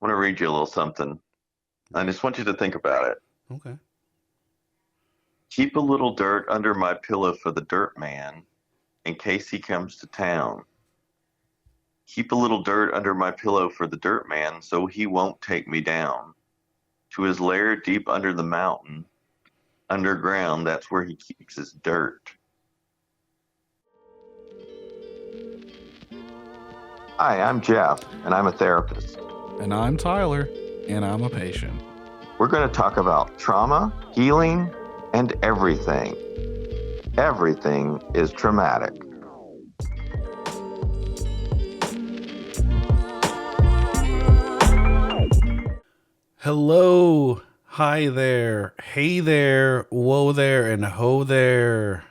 want to read you a little something. I just want you to think about it. Okay. Keep a little dirt under my pillow for the dirt man in case he comes to town. Keep a little dirt under my pillow for the dirt man so he won't take me down. To his lair deep under the mountain, underground, that's where he keeps his dirt. Hi, I'm Jeff, and I'm a therapist. And I'm Tyler, and I'm a patient. We're going to talk about trauma, healing, and everything. Everything is traumatic. Hello, hi there, hey there, whoa there, and ho there.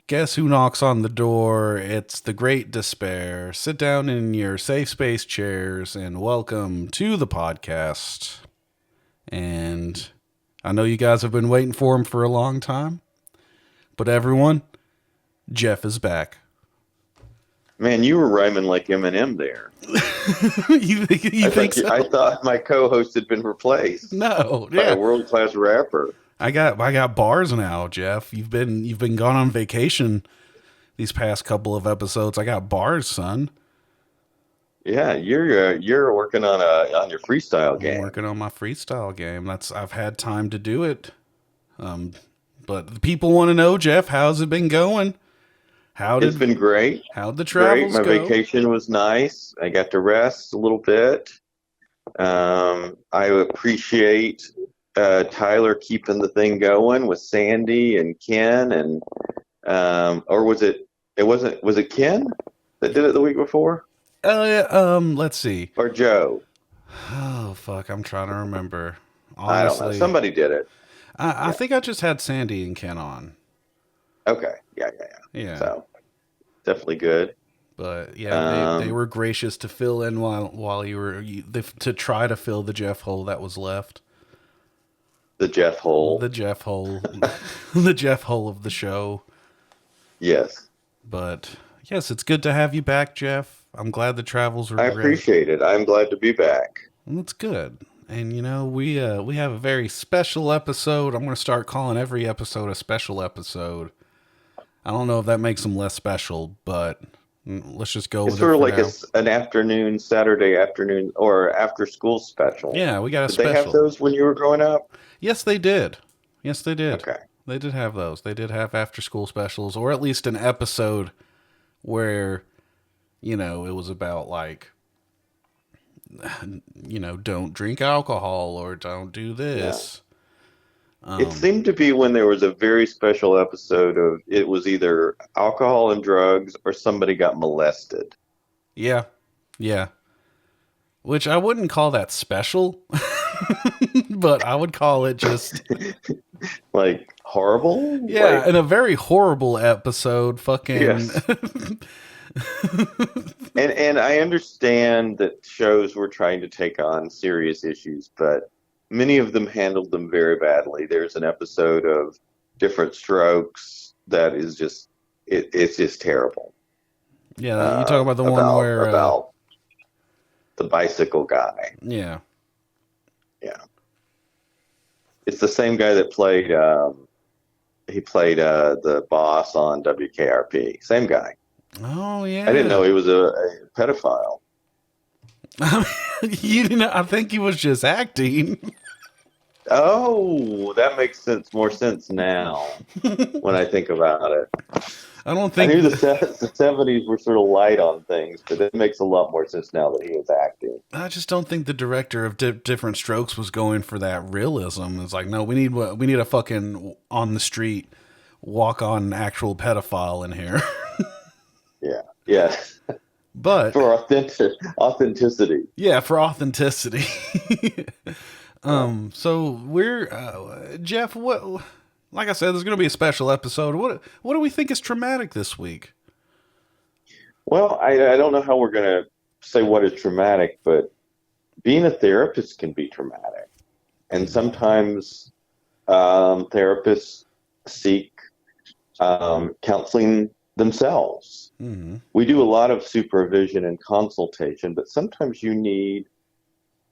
Guess who knocks on the door? It's the Great Despair. Sit down in your safe space chairs and welcome to the podcast. And I know you guys have been waiting for him for a long time, but everyone, Jeff is back. Man, you were rhyming like Eminem there. you think so? I thought my co-host had been replaced No, by yeah. a world-class rapper. I got bars now, Jeff. You've been gone on vacation these past couple of episodes. I got bars, son. Yeah, you're working on your freestyle game. I'm working on my freestyle game. I've had time to do it. But the people want to know, Jeff, how's it been going? It's been great. How'd the travels My go? vacation was nice. I got to rest a little bit. I appreciate Tyler keeping the thing going with Sandy and Ken and or was it Ken that did it the week before? Let's see. Or Joe? Oh fuck, I'm trying to remember. I don't know. Honestly, Somebody did it. I think I just had Sandy and Ken on. Okay. Yeah. Yeah. So definitely good. But yeah, they were gracious to fill in while to try to fill the Jeff hole that was left. The Jeff hole. The Jeff hole. The Jeff hole of the show. Yes. But yes, it's good to have you back, Jeff. I'm glad the travels were I great. appreciate it. I'm glad to be back. Well, that's good. And you know, we have a very special episode. I'm going to start calling every episode a special episode. I don't know if that makes them less special, but let's just go with it. It's sort of like now. Saturday afternoon, or after school special. Yeah, we got a Did special. they have those when you were growing up? Yes, they did. Yes, they did. Okay. They did have those. They did have after school specials, or at least an episode where, you know, it was about like, you know, don't drink alcohol or don't do this. It seemed to be when there was a very special episode of it was either alcohol and drugs or somebody got molested. Yeah. Yeah. Which I wouldn't call that special, but I would call it just like horrible. Yeah, in a very horrible episode. Fucking. Yes. And I understand that shows were trying to take on serious issues, but many of them handled them very badly. There's an episode of Different Strokes that is just it's just terrible. Yeah, you talk about the one where about the bicycle guy. Yeah. Yeah. It's the same guy that played the boss on WKRP. Same guy. Oh yeah. I didn't know he was a pedophile. You didn't. I think he was just acting. Oh, that makes more sense now when I think about it. I don't think I knew the 70s were sort of light on things, but it makes a lot more sense now that he was acting. I just don't think the director of Different Strokes was going for that realism. It's like, no, we need a fucking on the street, walk on actual pedophile in here. Yeah. But for authenticity. Yeah, for authenticity. So we're Jeff. What? Like I said, there's going to be a special episode. What do we think is traumatic this week? Well, I don't know how we're going to say what is traumatic, but being a therapist can be traumatic, and sometimes therapists seek counseling themselves. Mm-hmm. We do a lot of supervision and consultation, but sometimes you need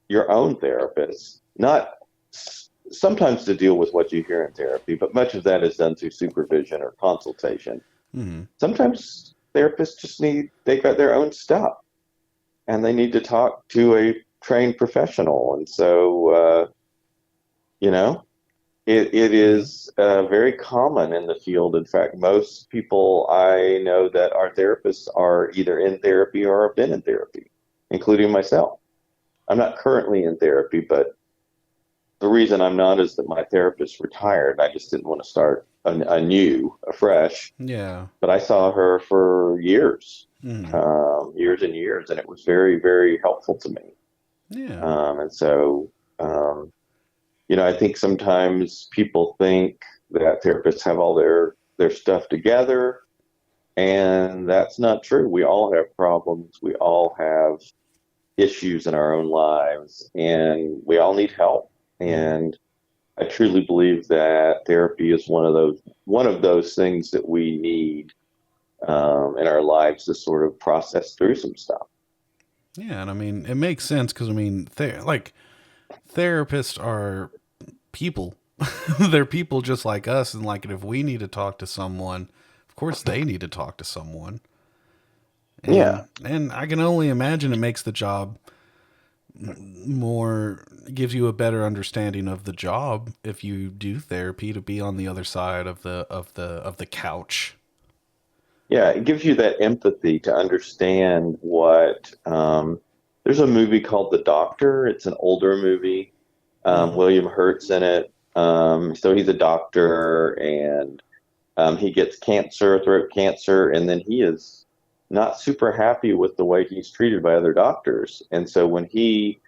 your own therapist, not sometimes to deal with what you hear in therapy, but much of that is done through supervision or consultation. Hmm. Sometimes therapists just they got their own stuff and they need to talk to a trained professional. And so, you know, it Yeah. is very common in the field. In fact, most people I know that are therapists are either in therapy or have been in therapy, including myself. I'm not currently in therapy, but the reason I'm not is that my therapist retired. I just didn't want to start afresh. Yeah. But I saw her for years, Hmm. years and years, and it was very, very helpful to me. Yeah. And so, um, I think sometimes people think that therapists have all their stuff together, and that's not true. We all have problems. We all have issues in our own lives, and we all need help. Hmm. And I truly believe that therapy is one of those things that we need in our lives to sort of process through some stuff. Yeah. And I mean, it makes sense because I mean, like therapists are people. They're people just like us, and like if we need to talk to someone, of course they need to talk to someone. Yeah, And I can only imagine it makes the job more, gives you a better understanding of the job if you do therapy to be on the other side of the couch. yeah, it gives you that empathy to understand what. There's a movie called The Doctor. It's an older movie. Hmm. William Hurt's in it. So he's a doctor, and he gets cancer, throat cancer, and then he is not super happy with the way he's treated by other doctors. And so when he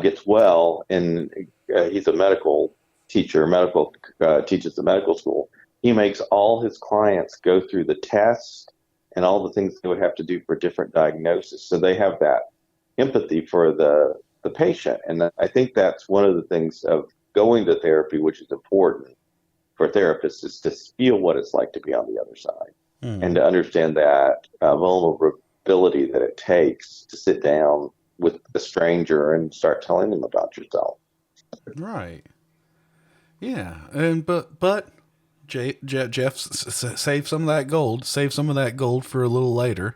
gets well, and he's a medical teacher, medical teaches at medical school, he makes all his clients go through the tests and all the things they would have to do for different diagnoses. So they have that empathy for the patient, and I think that's one of the things of going to therapy, which is important for therapists, is to feel what it's like to be on the other side and Hmm. to understand that vulnerability that it takes to sit down with a stranger and start telling them about yourself. Right. Yeah. And but Jeff, save some of that gold. Save some of that gold for a little later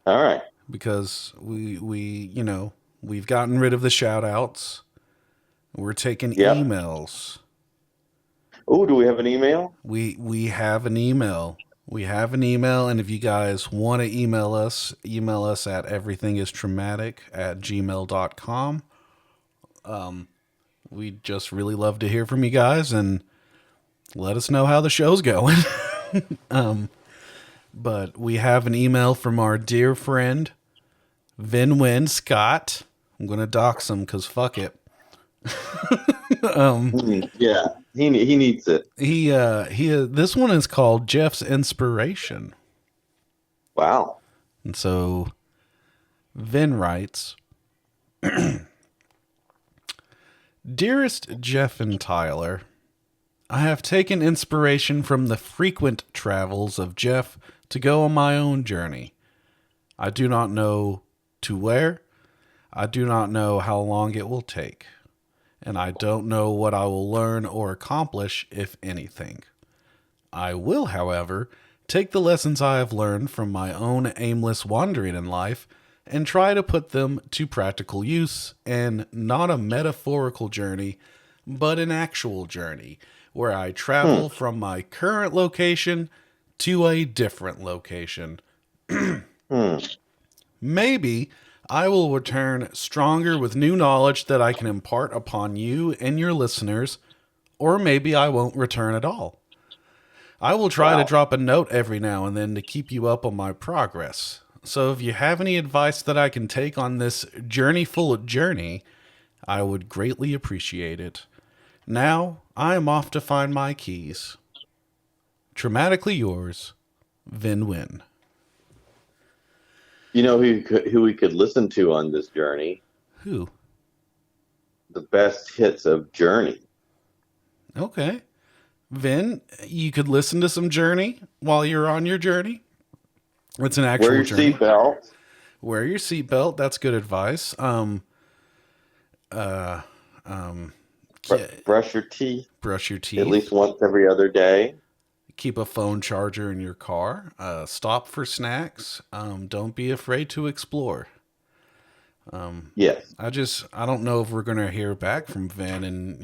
All right. because we we've gotten rid of the shout outs. We're taking Yep. emails. Oh, do we have an email? We have an email. We have an email, and if you guys want to email us at everythingistraumatic@gmail.com. We'd just really love to hear from you guys and let us know how the show's going. But we have an email from our dear friend, Vinwin Scott. I'm going to dox him because fuck it. Yeah, he needs it. This one is called Jeff's Inspiration. Wow. And so Vin writes, Dearest Jeff and Tyler, I have taken inspiration from the frequent travels of Jeff to go on my own journey. I do not know to where, I do not know how long it will take, and I don't know what I will learn or accomplish, if anything. I will, however, take the lessons I have learned from my own aimless wandering in life and try to put them to practical use, and not a metaphorical journey, but an actual journey where I Hmm. travel from my current location to a different location. Hmm. Maybe I will return stronger with new knowledge that I can impart upon you and your listeners, or maybe I won't return at all. I will try to Wow. drop a note every now and then to keep you up on my progress. So if you have any advice that I can take on this journeyful journey, I would greatly appreciate it. Now, I am off to find my keys. Traumatically yours, Vin Win. You know who we could listen to on this journey? Who? The best hits of Journey. Okay. Vin, you could listen to some Journey while you're on your journey. It's an Wear actual your journey. seatbelt. Wear your seatbelt. That's good advice. Uh, um, Brush your teeth brush your at least teeth. once every other day. Keep a phone charger in your car. Stop for snacks. Don't be afraid to explore. Yes. I don't know if we're gonna hear back from Vin, and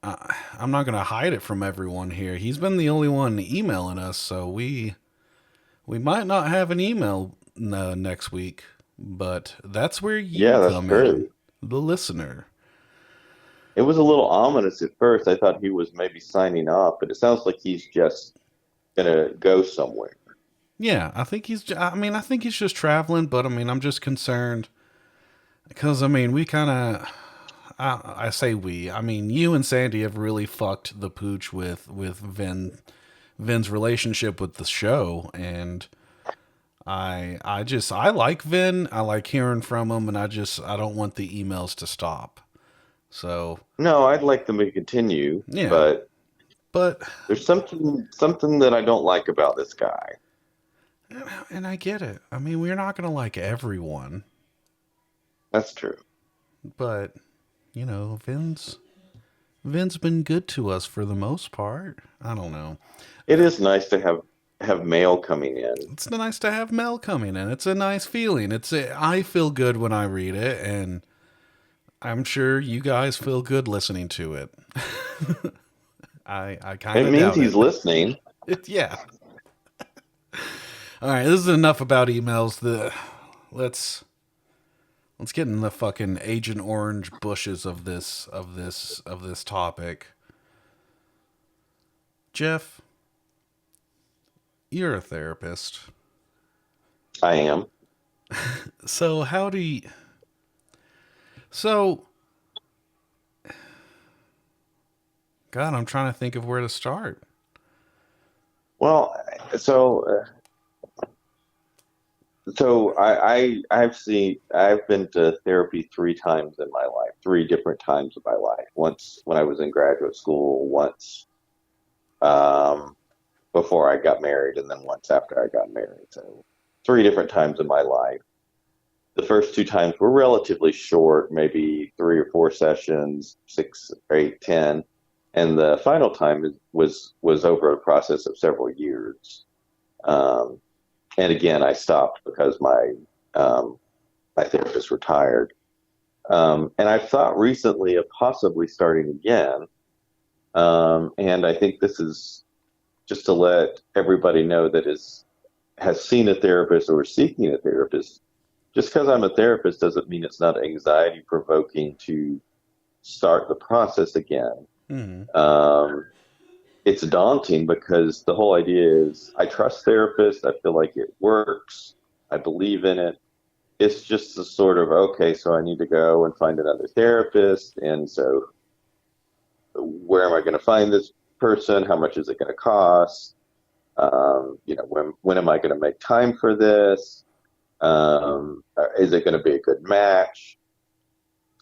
I'm not gonna hide it from everyone here. He's been the only one emailing us, so we might not have an email next week. But that's where you Yeah, that's come in, true. the listener. It was a little ominous at first. I thought he was maybe signing off, but it sounds like he's just gonna go somewhere. Yeah, I think he's. I mean, I think he's just traveling, but I mean, I'm just concerned because I mean, we kind of. I say we. I mean, you and Sandy have really fucked the pooch with Vin's relationship with the show, and I like Vin. I like hearing from him, and I don't want the emails to stop. So No, I'd like them to continue, yeah, but but there's something that I don't like about this guy. and I get it. I mean, we're not gonna like everyone, That's true. but Vin's been good to us for the most part. I don't know. It is nice to have mail coming in. It's nice to have Mel coming in. It's a nice feeling. I feel good when I read it, and I'm sure you guys feel good listening to it. I kind It of means doubt he's it. listening. Yeah. All right, this is enough about emails. Let's let's get in the fucking Agent Orange bushes of this topic. Jeff, you're a therapist. I am. So how do you so God, I'm trying to think of where to start. Well, so I've been to therapy three times in my life, three different times in my life. Once when I was in graduate school, once um, before I got married, and then once after I got married. So three different times in my life. The first two times were relatively short, maybe three or four sessions, six, eight, 10, and the final time was over a process of several years. Um, and again, I stopped because um, my therapist retired. And I've thought recently of possibly starting again. And I think this is just to let everybody know that has seen a therapist or is seeking a therapist. Just because I'm a therapist doesn't mean it's not anxiety provoking to start the process again. Hmm. Um, it's daunting because the whole idea is I trust therapists. I feel like it works. I believe in it. It's just a sort of, okay, so I need to go and find another therapist. And so where am I going to find this person? How much is it going to cost? When am I going to make time for this? Is it going to be a good match?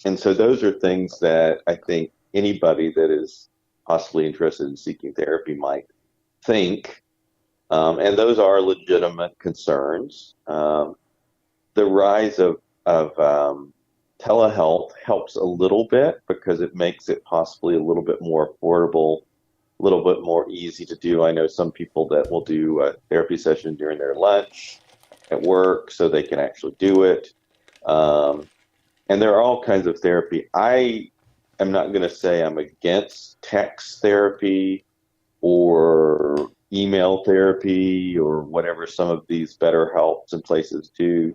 And so those are things that I think anybody that is possibly interested in seeking therapy might think. And those are legitimate concerns. The rise of telehealth helps a little bit because it makes it possibly a little bit more affordable, a little bit more easy to do. I know some people that will do a therapy session during their lunch at work so they can actually do it. Um, and there are all kinds of therapy. I am not going to say I'm against text therapy or email therapy or whatever some of these better helps and places do.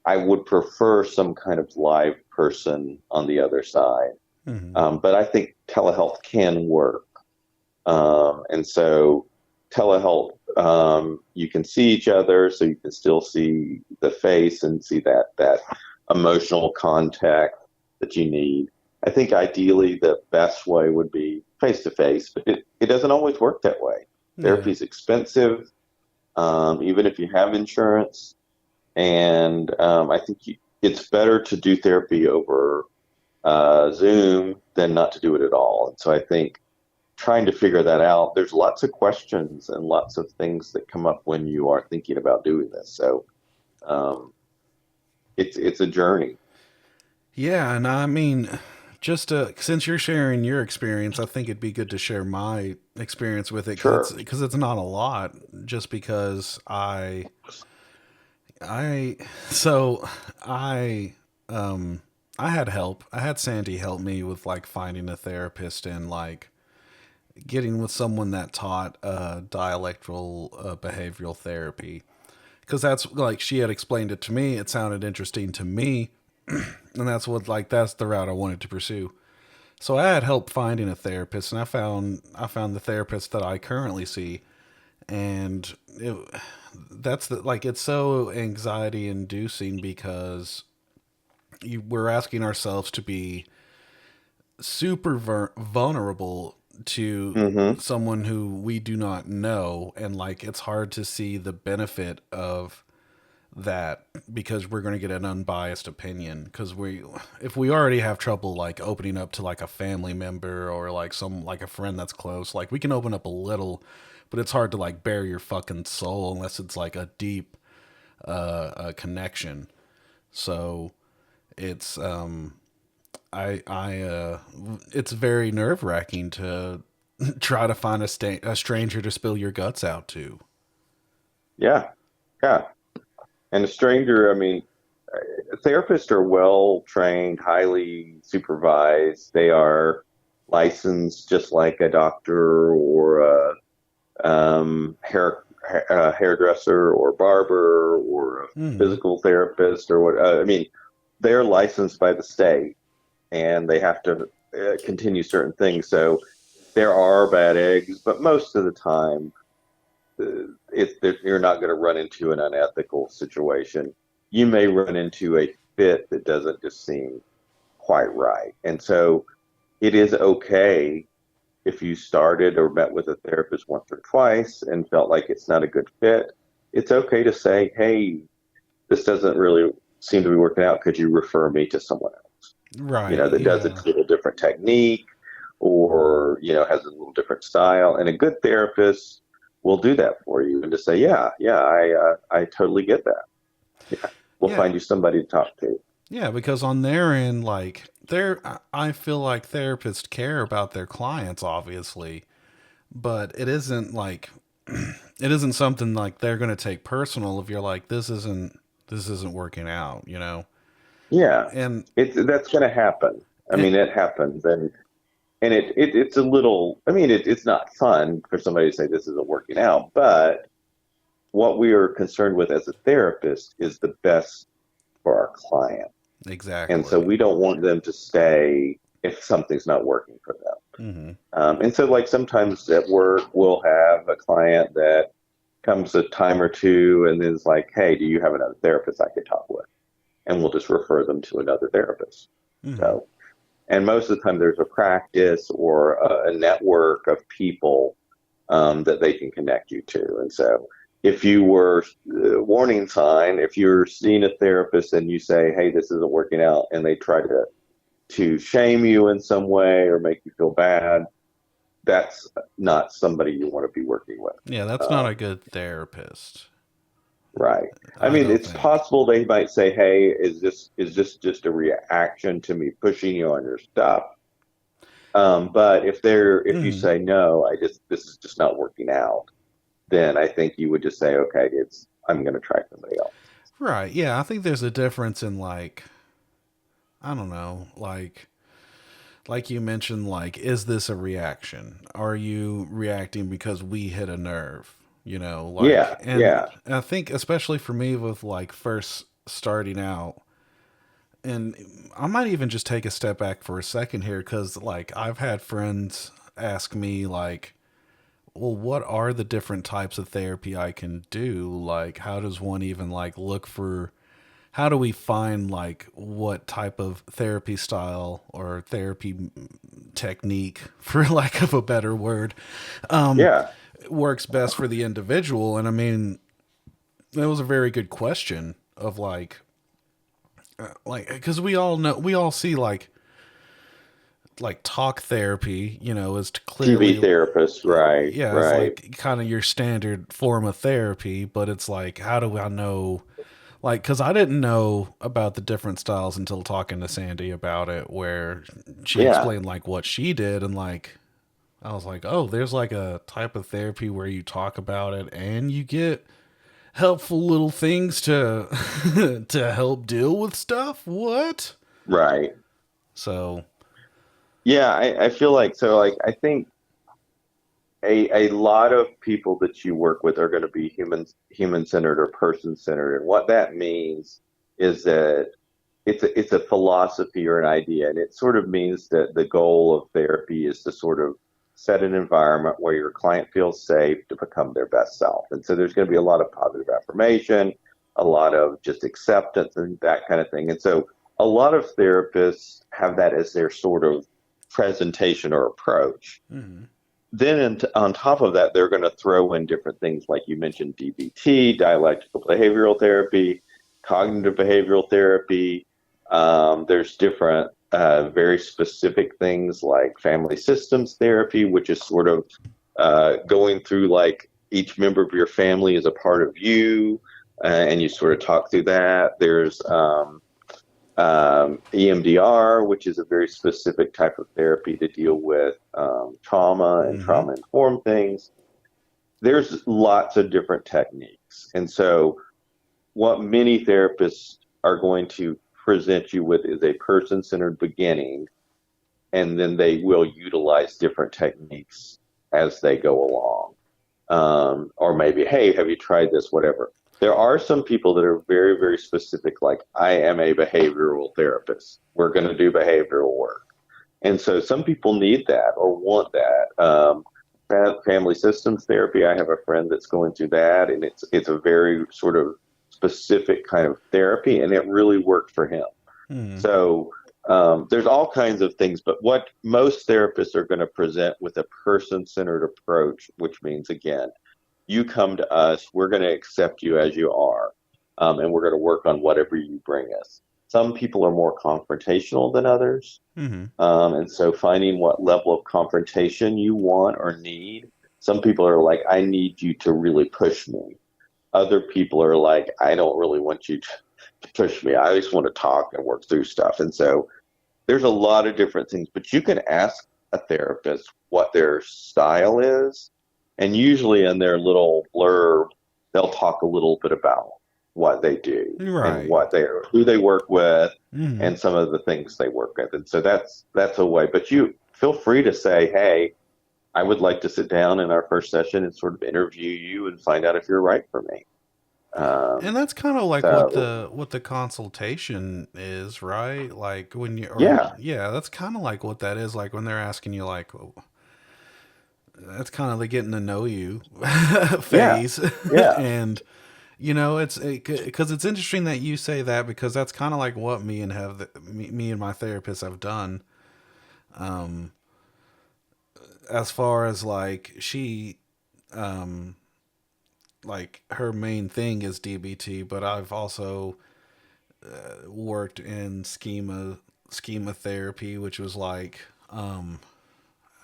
I would prefer some kind of live person on the other side. Hmm. But I think telehealth can work. And so telehealth, you can see each other, so you can still see the face and see that emotional contact that you need. I think ideally the best way would be face to face, but it doesn't always work that way. Yeah. Therapy is expensive, even if you have insurance. And I think it's better to do therapy over Zoom than not to do it at all. And so I think trying to figure that out, there's lots of questions and lots of things that come up when you are thinking about doing this. So um, it's a journey. Yeah, and I mean, just since you're sharing your experience, I think it'd be good to share my experience with it because Sure. it's not a lot. Just because I so I um I had help. I had Sandy help me with like finding a therapist and like getting with someone that taught dialectical behavioral therapy because that's like she had explained it to me. It sounded interesting to me, and that's the route I wanted to pursue. So I had help finding a therapist, and I found the therapist that I currently see, and that's the like it's so anxiety inducing because we're asking ourselves to be super vulnerable to Mm-hmm. someone who we do not know, and like it's hard to see the benefit of that because we're going to get an unbiased opinion because we if we already have trouble like opening up to like a family member or like some like a friend that's close, like we can open up a little, but it's hard to like bare your fucking soul unless it's like a deep connection. So it's it's very nerve-wracking to try to find a stranger to spill your guts out to. Yeah. Yeah. And a stranger, I mean, therapists are well trained, highly supervised. They are licensed just like a doctor or a hairdresser or barber or a Hmm. physical therapist or what. I mean, they're licensed by the state and they have to continue certain things. So there are bad eggs, but most of the time, you're not going to run into an unethical situation. You may run into a fit that doesn't just seem quite right. And so it is okay if you started or met with a therapist once or twice and felt like it's not a good fit. It's okay to say, hey, this doesn't really seem to be working out. Could you refer me to someone else? Right. That does a Yeah. little different technique or, has a little different style. And a good therapist will do that for you and just say, yeah, yeah, I totally get that. Yeah, we'll Yeah. find you somebody to talk to. Yeah, because on their end, like I feel like therapists care about their clients, obviously, but it isn't like it isn't something like they're going to take personal if you're like this isn't working out, you know. Yeah, And that's going to happen. I it, mean, it happens, and it's a little. I mean, it's not fun for somebody to say this isn't working out, but what we are concerned with as a therapist is the best for our client. And so exactly. we don't want them to stay if something's not working for them. Hmm. And so, like sometimes at work, we'll have a client that comes a time or two and is like, "Hey, do you have another therapist I could talk with?" And we'll just refer them to another therapist. Hmm. So, and most of the time, there's a practice or a network of people that they can connect you to. And so, if you were warning sign, if you're seeing a therapist and you say, "Hey, this isn't working out," and they try to shame you in some way or make you feel bad, that's not somebody you want to be working with. Yeah, that's not Um, a good therapist. right. I I mean, don't it's think. possible they might say, "Hey, is this just a reaction to me pushing you on your stuff?" But if you Hmm. say no, this is just not working out, then I think you would just say, "Okay, I'm going to try somebody else." Right. Yeah, I think there's a difference in like I don't know, like you mentioned, like, is this a reaction? Are you reacting because we hit a nerve? You know, like, Yeah, and yeah, I think especially for me with like first starting out, and I might even just take a step back for a second here because like I've had friends ask me like, well, what are the different types of therapy I can do? Like, how does one even like look for how do we find like what type of therapy style or therapy technique for lack of a better word um yeah. works best for the individual? And I mean that was a very good question of like because we all see like talk therapy, you know, is TV clearly therapist, right, yeah, it's right. like kind of your standard form of therapy, but it's like how do I know Like, because I didn't know about the different styles until talking to Sandy about it, where she Yeah, explained like what she did, and like I was like, oh, there's like a type of therapy where you talk about it and you get helpful little things to to help deal with stuff. What? right. So, Yeah, I feel like so. Like, I think a lot of people that you work with are going to be human centered or person centered, and what that means is that it's a philosophy or an idea, and it sort of means that the goal of therapy is to sort of set an environment where your client feels safe to become their best self. And so there's going to be a lot of positive affirmation, a lot of just acceptance and that kind of thing. And so a lot of therapists have that as their sort of presentation or approach. mm-hmm. Then on top of that, they're going to throw in different things like you mentioned DBT, dialectical behavioral therapy, cognitive behavioral therapy. There's different, very specific things like family systems therapy, which is sort of going through like each member of your family is a part of you, and you sort of talk through that. There's EMDR, which is a very specific type of therapy to deal with trauma and Mm-hmm. trauma informed things. There's lots of different techniques. And so, what many therapists are going to present you with is a person centered beginning, and then they will utilize different techniques as they go along. Or maybe, hey, have you tried this? Whatever. There are some people that are very, very specific, like, I am a behavioral therapist. We're going to do behavioral work. And so some people need that or want that. Family systems therapy, I have a friend that's going through that, and it's a very sort of specific kind of therapy, and it really worked for him. Mm-hmm. So there's all kinds of things, but what most therapists are going to present with a person-centered approach, which means, again, you come to us, we're going to accept you as you are, and we're going to work on whatever you bring us. Some people are more confrontational than others. Mm-hmm. And so finding what level of confrontation you want or need. Some people are like, I need you to really push me. Other people are like, I don't really want you to push me. I just want to talk and work through stuff. And so there's a lot of different things, but you can ask a therapist what their style is. And usually in their little blurb, they'll talk a little bit about what they do and Right. who they work with Mm-hmm. and some of the things they work with. And so that's a way, but you feel free to say, hey, I would like to sit down in our first session and sort of interview you and find out if you're right for me. And that's kind of like So what the consultation is, right? Like when you or yeah, yeah, that's kind of like what that is. Like when they're asking you, like, that's kind of the getting to know you yeah, phase, yeah, and you know, it's because it's interesting that you say that because that's kind of like what me and my therapist have done. Um, as far as like um, like her main thing is DBT, but I've also worked in schema therapy, which was like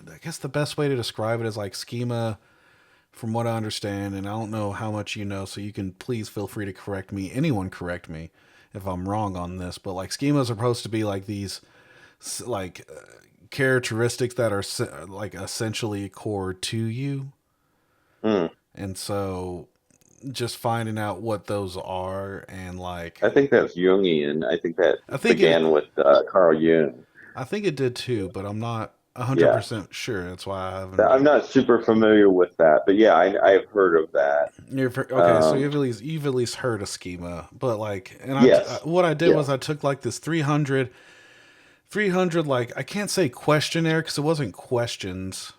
I guess the best way to describe it is like schema from what I understand, and I don't know how much you know, so you can please feel free to correct me. Anyone correct me if I'm wrong on this, but like schemas are supposed to be like these like characteristics that are like essentially core to you, mm. and so just finding out what those are and like I think that's Jungian. I think that I think it began with Carl Jung. I think it did too, but I'm not Yeah, 100% sure. That's why I haven't. I'm not super familiar with that, but yeah, I've heard of that. Okay, so Um, you've at least heard of schema, but like, and yes, what I did was yes, I took like this 300 like I can't say questionnaire because it wasn't questions,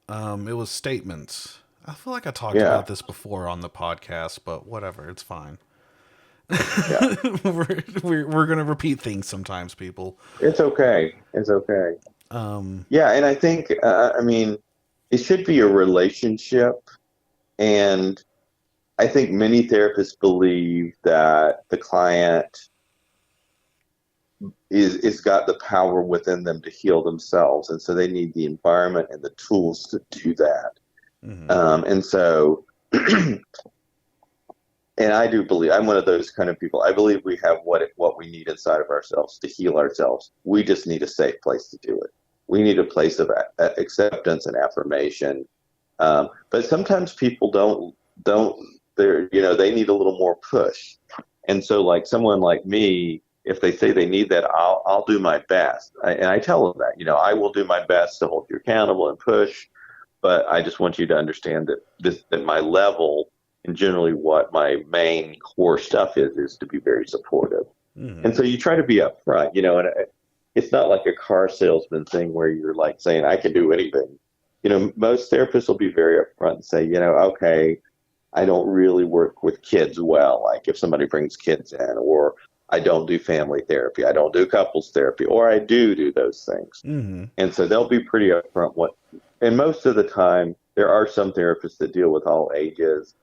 it was statements. I feel like I talked yeah, about this before on the podcast, but whatever, it's fine. yeah. We're gonna repeat things sometimes, people. It's okay. It's okay. Um, Yeah, and I think, I mean, it should be a relationship. And I think many therapists believe that the client is got the power within them to heal themselves, and so they need the environment and the tools to do that. mhm. And so And I do believe I'm one of those kind of people. I believe we have what we need inside of ourselves to heal ourselves. We just need a safe place to do it. We need a place of acceptance and affirmation. But sometimes people don't they're they need a little more push. And so like someone like me, if they say they need that, I'll do my best. And I tell them that I will do my best to hold you accountable and push. But I just want you to understand that my level and generally what my main core stuff is to be very supportive. Hmm. And so you try to be upfront, and it's not like a car salesman thing where you're like saying I can do anything. Most therapists will be very upfront and say, okay, I don't really work with kids well. Like if somebody brings kids in, or I don't do family therapy, I don't do couples therapy, or I do those things. Hmm. And so they'll be pretty upfront. And most of the time, there are some therapists that deal with all ages,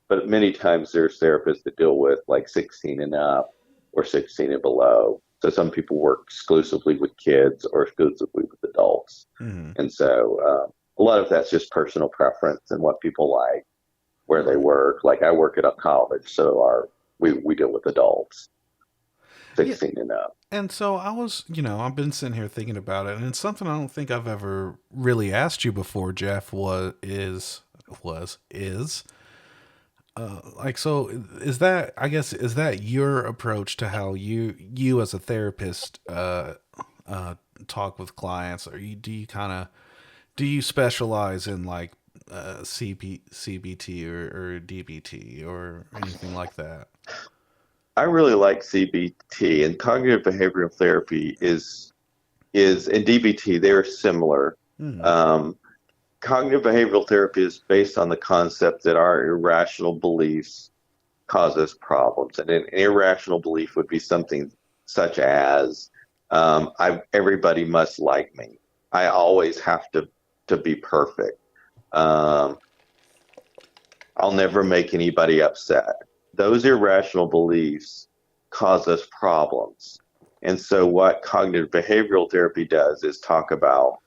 but many times there's therapists that deal with like 16 and up or 16 and below. So some people work exclusively with kids or exclusively with adults. Hmm. And so a lot of that's just personal preference and what people like, where they Right. work. Like I work at a college, so we deal with adults, Yeah. 16 and up. And so I've been sitting here thinking about it, and it's something I don't think I've ever really asked you before, Jeff. Is like, so is that, I guess, is that your approach to how you as a therapist uh talk with clients, or do you specialize in like CBT or DBT or anything like that? I really like CBT, and cognitive behavioral therapy is and DBT. They're similar. Hmm. Um, Cognitive behavioral therapy is based on the concept that our irrational beliefs cause us problems, and an irrational belief would be something such as everybody must like me. I always have to be perfect. Um, I'll never make anybody upset. Those irrational beliefs cause us problems. And so, what cognitive behavioral therapy does is talk about,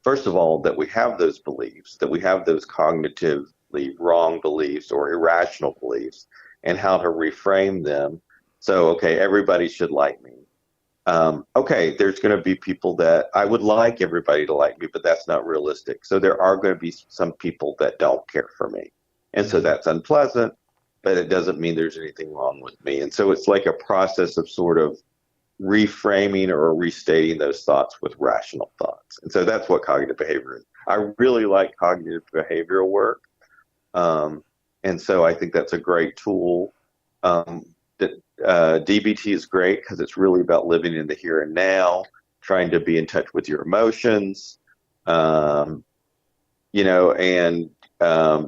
first of all, that we have those beliefs, that we have those cognitively wrong beliefs or irrational beliefs, and how to reframe them. So, okay, everybody should like me. Okay, there's going to be people that I would like everybody to like me, but that's not realistic. So there are going to be some people that don't care for me. And so Hmm. that's unpleasant, but it doesn't mean there's anything wrong with me. And so it's like a process of sort of reframing or restating those thoughts with rational thoughts. And so that's what cognitive behavior is. I really like cognitive behavioral work. Um, and so I think that's a great tool. Um, that DBT is great because it's really about living in the here and now, trying to be in touch with your emotions, um, and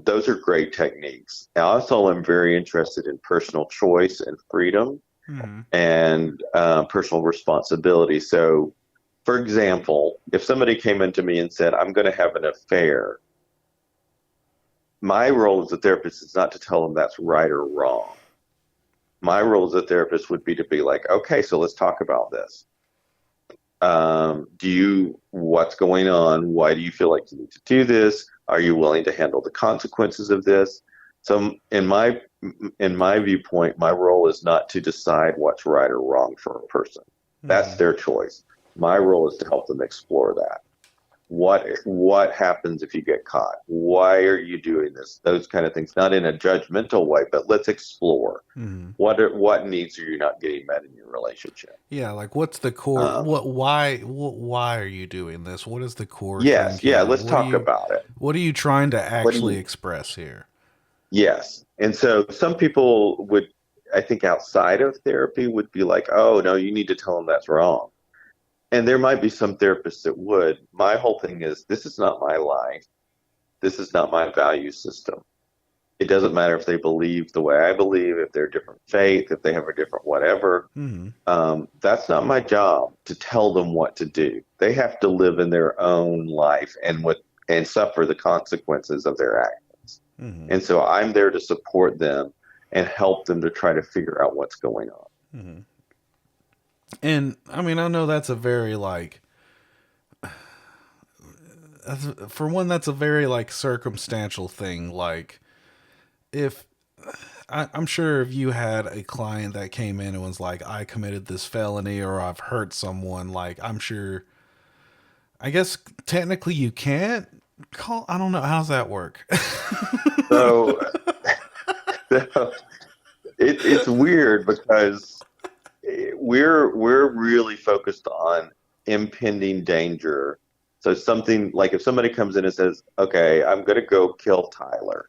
those are great techniques. I also am very interested in personal choice and freedom Hmm. and personal responsibility. So, for example, if somebody came into me and said, I'm going to have an affair, my role as a therapist is not to tell them that's right or wrong. My role as a therapist would be to be like, okay, so let's talk about this. What's going on? Why do you feel like you need to do this? Are you willing to handle the consequences of this? So in my viewpoint, my role is not to decide what's right or wrong for a person. That's Hmm. their choice. My role is to help them explore that. What happens if you get caught? Why are you doing this? Those kind of things, not in a judgmental way, but let's explore. Hmm. What needs are you not getting met in your relationship? Yeah, like what's the core? Um, Why are you doing this? What is the core yes, yeah, thinking? let's talk about it. What are you trying to What do actually you express here? Yes. And so some people would, I think, outside of therapy would be like, oh, no, you need to tell them that's wrong. And there might be some therapists that would. My whole thing is this is not my life. This is not my value system. It doesn't matter if they believe the way I believe, if they're a different faith, if they have a different whatever. Hmm. That's not my job to tell them what to do. They have to live in their own life and suffer the consequences of their actions. Hmm. And so I'm there to support them and help them to try to figure out what's going on. Hmm. And I mean, I know that's a very like, for one, that's a very like circumstantial thing. Like, if I'm sure if you had a client that came in and was like, I committed this felony or I've hurt someone, like, I'm sure, I guess technically you can't call, I don't know, how's that work? So, so it's weird because we're really focused on impending danger. So something like if somebody comes in and says, "Okay, I'm going to go kill Tyler,"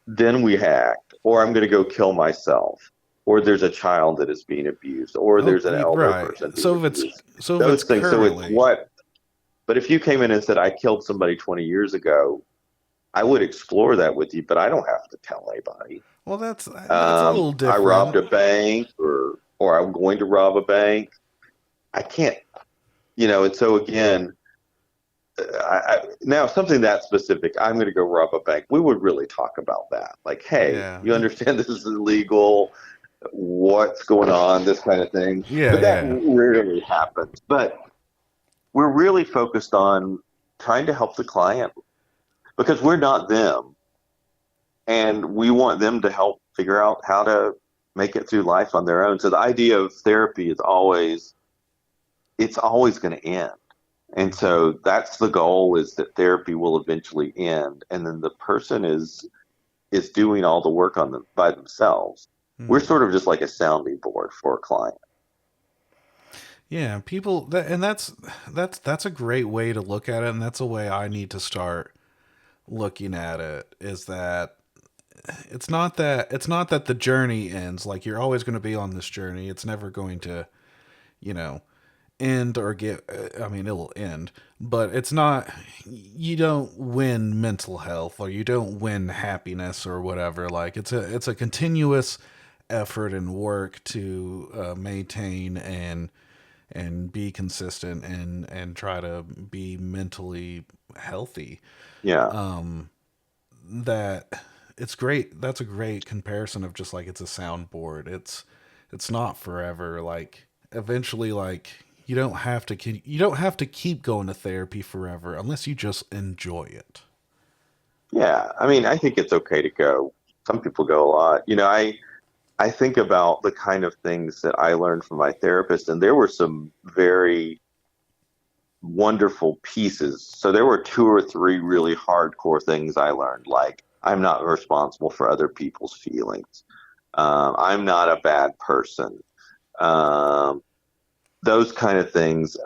then we act, or I'm going to go kill myself, or there's a child that is being abused, or Oh, there's an elder right. person being abused. So if it's Those things. So it's currently, what. But if you came in and said, "I killed somebody 20 years ago," I would explore that with you, but I don't have to tell anybody. well, that's a little I robbed different. a bank, or I'm going to rob a bank. I can't, and so again, now something that specific, I'm going to go rob a bank. We would really talk about that. Like, hey, Yeah. you understand this is illegal. What's going on? This kind of thing. Yeah, But that yeah. rarely happens. But we're really focused on trying to help the client because we're not them, and we want them to help figure out how to make it through life on their own. So the idea of therapy is always it's always going to end. And Hmm. so that's the goal is that therapy will eventually end and then the person is doing all the work on them by themselves. We're Hmm. sort of just like a sounding board for a client. Yeah, people and that's a great way to look at it, and that's a way I need to start looking at it is that it's not that the journey ends. Like you're always going to be on this journey. It's never going to, you know, end or get I mean it'll end, but it's not you don't win mental health or you don't win happiness or whatever. Like it's a continuous effort and work to maintain and be consistent and try to be mentally healthy. Yeah. That it's great. That's a great comparison of just like it's a soundboard. It's not forever. Like eventually, like you don't have to keep going to therapy forever unless you just enjoy it. Yeah. I mean, I think it's okay to go. Some people go a lot. I think about the kind of things that I learned from my therapist and there were some very wonderful pieces. So there were two or three really hardcore things I learned, like I'm not responsible for other people's feelings. I'm not a bad person. Um, those kind of things.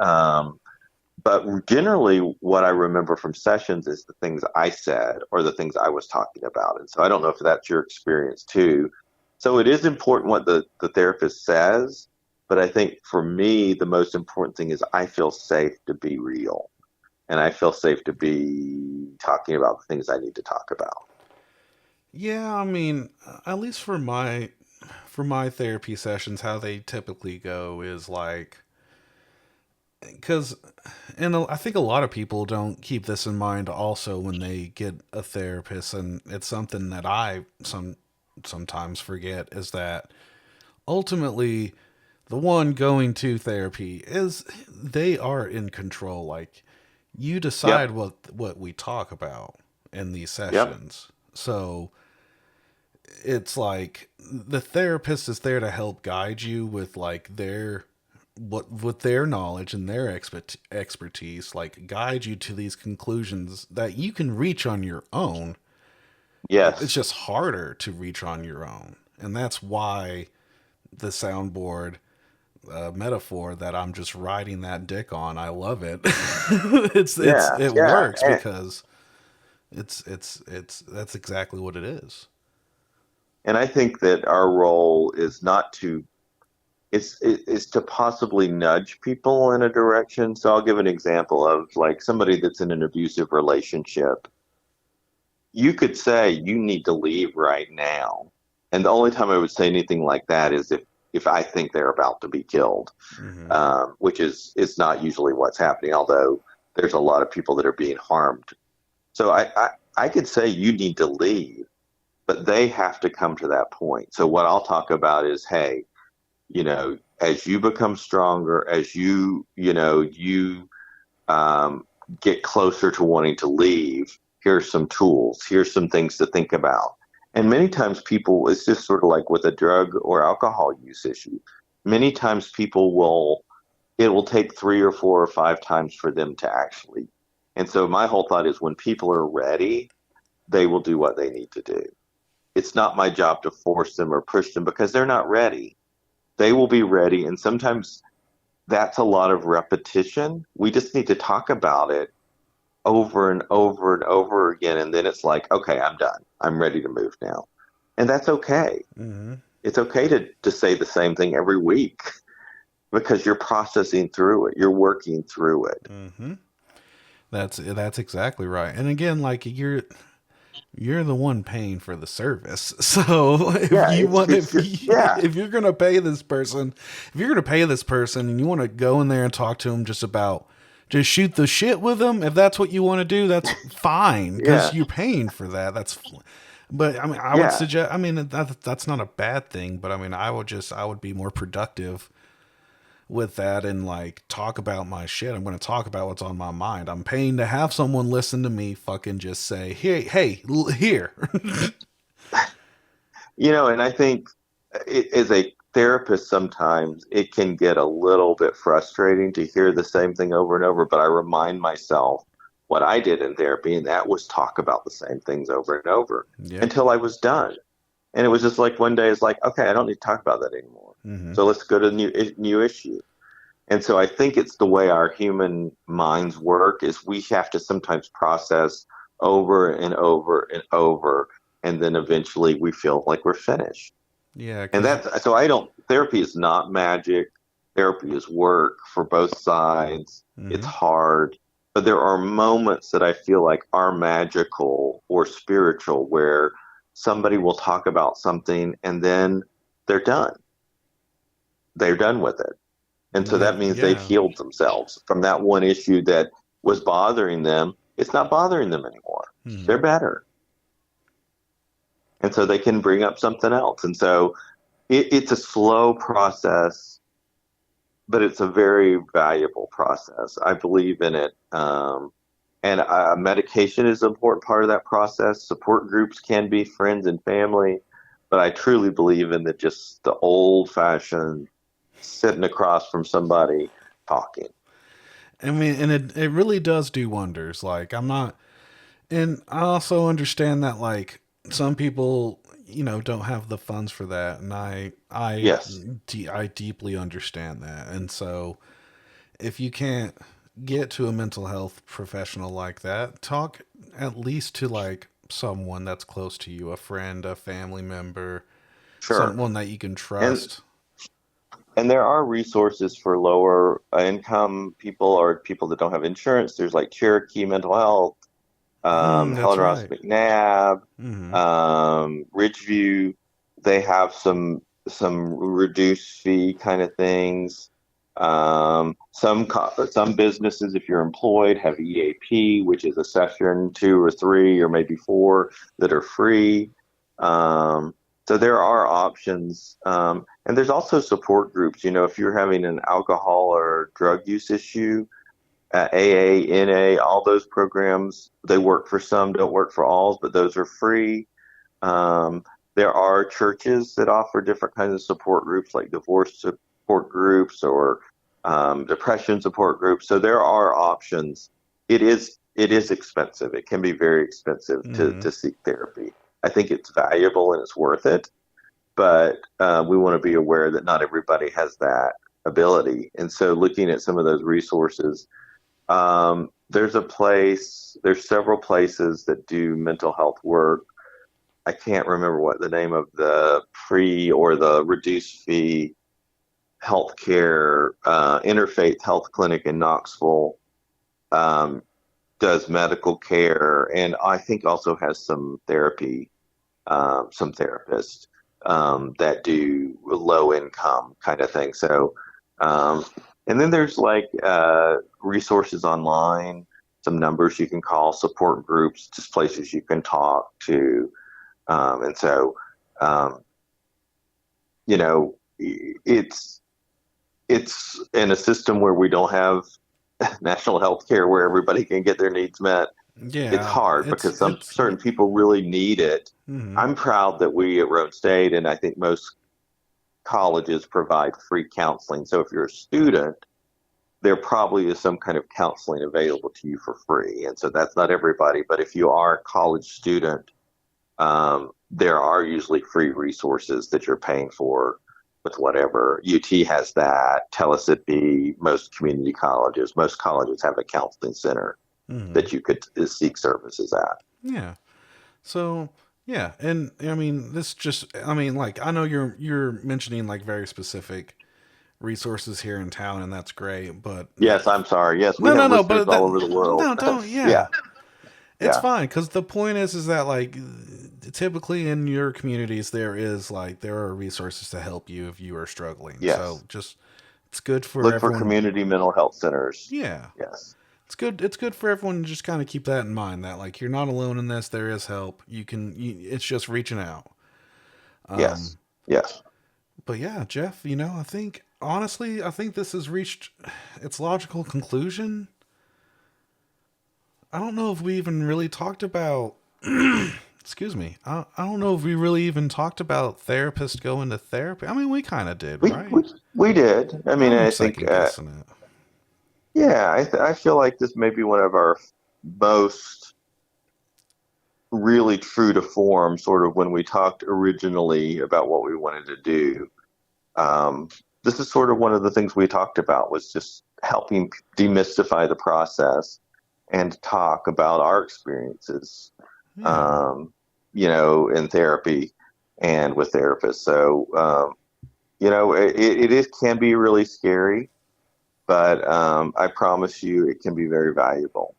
But generally, what I remember from sessions is the things I said or the things I was talking about. And so I don't know if that's your experience too. So it is important what the therapist says, but I think for me, the most important thing is I feel safe to be real and I feel safe to be talking about the things I need to talk about. Yeah, I mean, at least for my therapy sessions, how they typically go is like because and I think a lot of people don't keep this in mind also when they get a therapist, and it's something that I sometimes forget is that ultimately the one going to therapy is they are in control. Like you decide Yep. what we talk about in these Yep. sessions. So it's like the therapist is there to help guide you with like their what with their knowledge and their expertise, like guide you to these conclusions that you can reach on your own. It's Yes. just harder to reach on your own, and that's why the soundboard metaphor that I'm just riding that dick on, I love it. Yeah. It Yeah. works because it's that's exactly what it is. And I think that our role is not to is to possibly nudge people in a direction. So I'll give an example of like somebody that's in an abusive relationship. You could say you need to leave right now. And the only time I would say anything like that is if I think they're about to be killed, Hmm. which is not usually what's happening, although there's a lot of people that are being harmed. So I could say you need to leave, but they have to come to that point. So what I'll talk about is, hey, as you become stronger, as you um, get closer to wanting to leave, here's some tools, here's some things to think about. And many times people, it's just sort of like with a drug or alcohol use issue. Many times people will, it will take 3 or 4 or 5 times for them to actually. And so my whole thought is when people are ready, they will do what they need to do. It's not my job to force them or push them because they're not ready. They will be ready. And sometimes that's a lot of repetition. We just need to talk about it over and over and over again. And then it's like, okay, I'm done. I'm ready to move now. And that's okay. Mm-hmm. It's okay to say the same thing every week because you're processing through it. You're working through it. Mm-hmm. That's exactly right. And again, like you're the one paying for the service. So Yeah, it's just, yeah, if you're gonna pay this person, and you want to go in there and talk to them just about just shoot the shit with them, if that's what you want to do, that's fine because yeah, you're paying for that. But I mean, I would yeah. suggest. I mean, that's not a bad thing. But I mean, I would be more productive with that and like talk about my shit. I'm going to talk about what's on my mind. I'm paying to have someone listen to me fucking just say, here. And I think as a therapist, sometimes it can get a little bit frustrating to hear the same thing over and over, but I remind myself what I did in therapy, and that was talk about the same things over and over Yep. until I was done. And it was just like one day it's like, okay, I don't need to talk about that anymore. Mm-hmm. So let's go to the new issue. And so I think it's the way our human minds work is we have to sometimes process over and over and over, and then eventually we feel like we're finished. Yeah, And because that's so I don't, therapy is not magic. Therapy is work for both sides. It's mm-hmm. hard, but there are moments that I feel like are magical or spiritual where somebody will talk about something and then they're done. They're done with it. And so that means they've Yeah. healed themselves from that one issue that was bothering them. It's not bothering them anymore. Mm-hmm. They're better. And so they can bring up something else. And so it's a slow process, but it's a very valuable process. I believe in it. And medication is an important part of that process. Support groups can be friends and family, but I truly believe in just the old fashioned sitting across from somebody talking. I mean, and it really does do wonders. Like, I'm not, and I also understand that, like, some people, don't have the funds for that. And Yes, I deeply understand that. And so, if you can't get to a mental health professional like that, talk at least to like someone that's close to you, a friend, a family member, sure. someone that you can And trust. and there are resources for lower income people or people that don't have insurance. There's like Cherokee Mental Health, That's Helen Ross right. McNabb, Mm-hmm. Ridgeview. They have some reduced fee kind of things. Some businesses, if you're employed, have EAP, which is a session 2 or 3 or maybe 4 that are free. Um, so there are options, and there's also support groups. If you're having an alcohol or drug use issue, AA, NA, all those programs, they work for some, don't work for all, but those are free. Um, there are churches that offer different kinds of support groups, like divorce support groups or depression support groups. So there are options. It is expensive. It can be very expensive to Mm-hmm. to seek therapy. I think it's valuable and it's worth it, but we want to be aware that not everybody has that ability. And so, looking at some of those resources, there's several places that do mental health work. I can't remember what the name of the free or the reduced fee healthcare interfaith health clinic in Knoxville um, does medical care, and I think also has some therapy, some therapists that do low income kind of thing. So, um, and then there's like resources online, some numbers you can call, support groups, just places you can talk to. And so, um, it's in a system where we don't have national health care where everybody can get their needs met. It's Yeah, hard because some it's certain people really need it. mhm. I'm proud that we at Rhode State, and I think most colleges provide free counseling. So if you're a student, there probably is some kind of counseling available to you for free. And so that's not everybody, but if you are a college student, there are usually free resources that you're paying for with whatever. UT has that, Telesip, most colleges have a counseling center Mhm. that you could seek services at. Yeah. So yeah, and I mean this just I mean like I know you're mentioning like very specific resources here in town and that's great, but Yes, I'm sorry. Yes, we no have no no, listeners but all that over the world. no don't Yeah, yeah. It's yeah, fine cuz the point is that like typically in your communities there are resources to help you if you are struggling. So yes. just it's good for Look for everyone. community mental health centers. Yeah. Yes, It's good for everyone to just kind of keep that in mind that like you're not alone in this. There is help. It's just reaching out. yes, Um, yes. but yeah, Jeff, I think honestly, I think this has reached its logical conclusion. I don't know if we even really talked about. Excuse me. I don't know if we really even talked about therapists going to therapy. I mean, we kind of did, We right? we we did. I mean, I'm I think, second guessing it. yeah, I feel like this may be one of our most really true to form, sort of when we talked originally about what we wanted to do. Um, this is sort of one of the things we talked about was just helping demystify the process and talk about our experiences, Yeah. um, in therapy and with therapists. So, it can be really scary, but I promise you it can be very valuable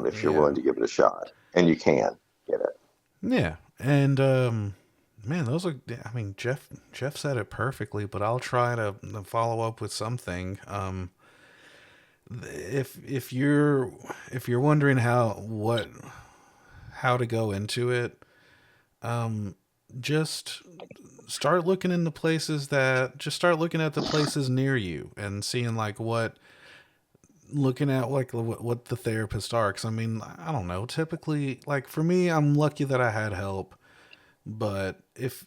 if you're Yeah. willing to give it a shot, and you can get it. Yeah. And man, those are I mean, Jeff said it perfectly, but I'll try to follow up with something. If you're wondering how to go into it, um just start looking at the places near you and seeing like looking at like what the therapists are, because I mean I don't know, typically like for me I'm lucky that I had help. But if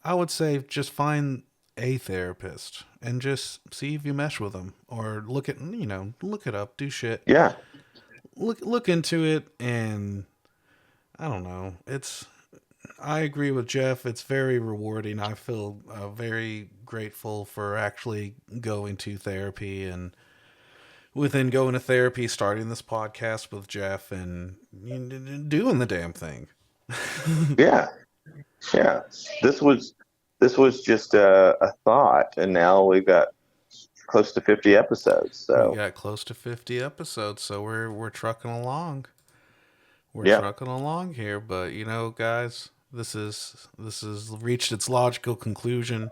I would say just find a therapist and just see if you mesh with them, or look it up, do shit, Yeah, look into it, and I don't know. I agree with Jeff. It's very rewarding. I feel very grateful for actually going to therapy, and within going to therapy, starting this podcast with Jeff and doing the damn thing. yeah, yeah. This was this was just a thought, and now we've got close to 50 episodes. We So, got close to 50 episodes, so we're trucking along. We're yeah, trucking along here, but guys, this is reached its logical conclusion.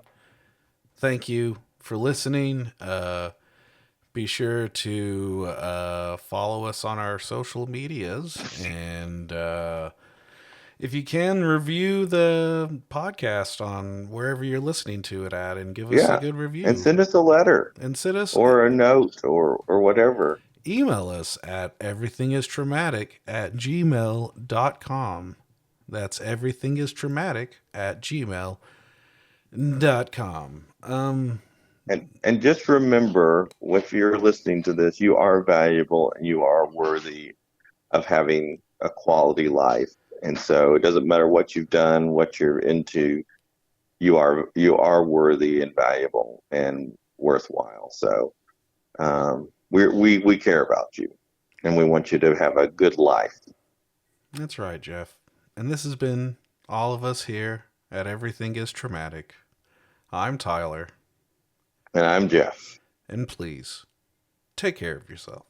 Thank you for listening. Be sure to follow us on our social medias, and if you can, review the podcast on wherever you're listening to it at, and give us a yeah, good and review. send us a letter And send us or a note or whatever. email us at everythingistraumatic@gmail.com. That's everythingistraumatic@gmail.com. And just remember, if you're listening to this, you are valuable and you are worthy of having a quality life. And so it doesn't matter what you've done, what you're into, you are worthy and valuable and worthwhile. So we care about you, and we want you to have a good life. That's right, Jeff. And this has been all of us here at Everything is Traumatic. I'm Tyler, And I'm Jeff. and please take care of yourself.